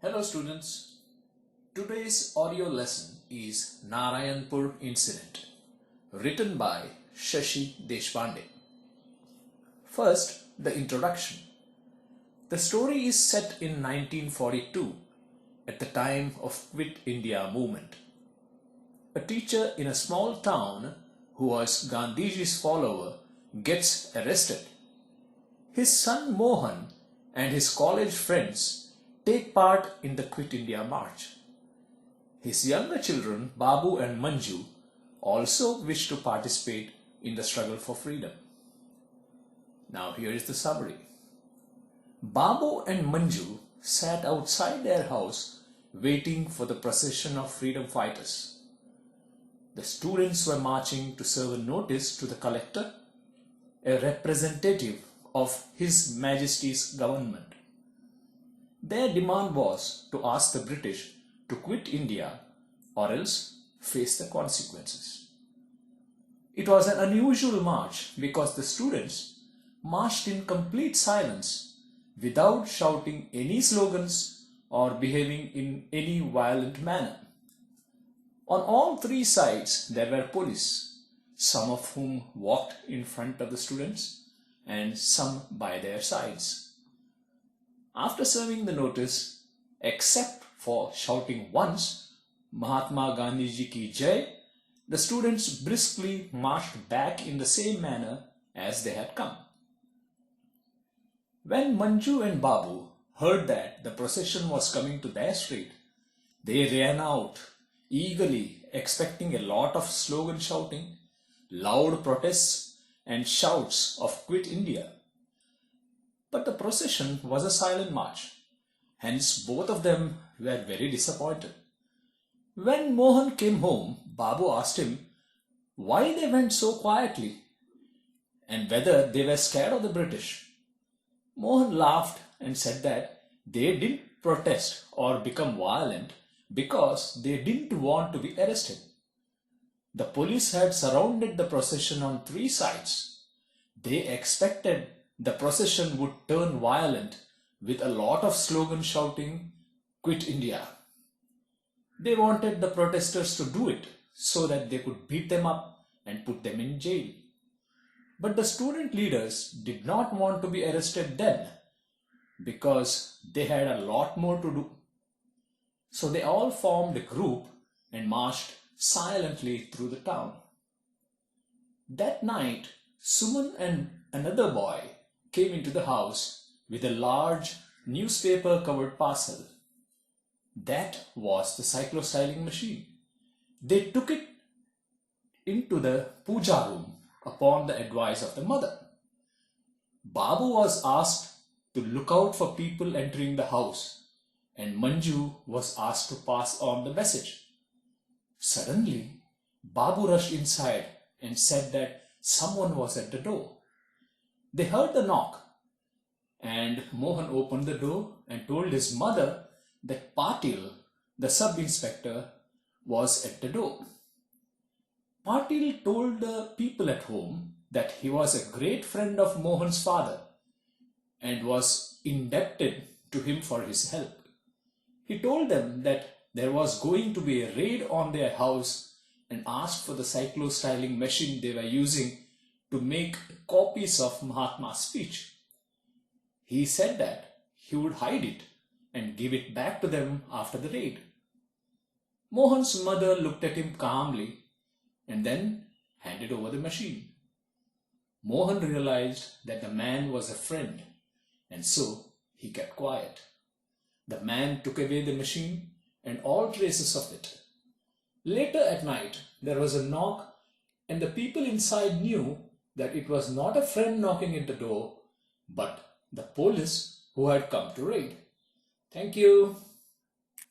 Hello students, today's audio lesson is Narayanpur incident, written by Shashi Deshpande. First, the introduction. The story is set in 1942 at the time of Quit India movement. A teacher in a small town who was Gandhiji's follower gets arrested. His son Mohan and his college friends take part in the Quit India March. His younger children, Babu and Manju, also wish to participate in the struggle for freedom. Now here is the summary. Babu and Manju sat outside their house waiting for the procession of freedom fighters. The students were marching to serve a notice to the collector, a representative of His Majesty's government. Their demand was to ask the British to quit India or else face the consequences. It was an unusual march because the students marched in complete silence without shouting any slogans or behaving in any violent manner. On all three sides there were police, some of whom walked in front of the students and some by their sides. After serving the notice, except for shouting once, Mahatma Gandhi Ji ki Jai, the students briskly marched back in the same manner as they had come. When Manju and Babu heard that the procession was coming to their street, they ran out, eagerly expecting a lot of slogan shouting, loud protests and shouts of Quit India. But the procession was a silent march, hence both of them were very disappointed. When Mohan came home, Babu asked him why they went so quietly and whether they were scared of the British. Mohan laughed and said that they didn't protest or become violent because they didn't want to be arrested. The police had surrounded the procession on three sides. They expected the procession would turn violent with a lot of slogan shouting, Quit India. They wanted the protesters to do it so that they could beat them up and put them in jail. But the student leaders did not want to be arrested then because they had a lot more to do. So they all formed a group and marched silently through the town. That night, Suman and another boy came into the house with a large newspaper-covered parcel. That was the cyclostyling machine. They took it into the puja room upon the advice of the mother. Babu was asked to look out for people entering the house, and Manju was asked to pass on the message. Suddenly, Babu rushed inside and said that someone was at the door. They heard the knock, and Mohan opened the door and told his mother that Patil, the sub-inspector, was at the door. Patil told the people at home that he was a great friend of Mohan's father and was indebted to him for his help. He told them that there was going to be a raid on their house and asked for the cyclostyling machine they were using to make copies of Mahatma's speech. He said that he would hide it and give it back to them after the raid. Mohan's mother looked at him calmly and then handed over the machine. Mohan realized that the man was a friend, and so he kept quiet. The man took away the machine and all traces of it. Later at night, there was a knock, and the people inside knew that it was not a friend knocking at the door, but the police who had come to raid. Thank you.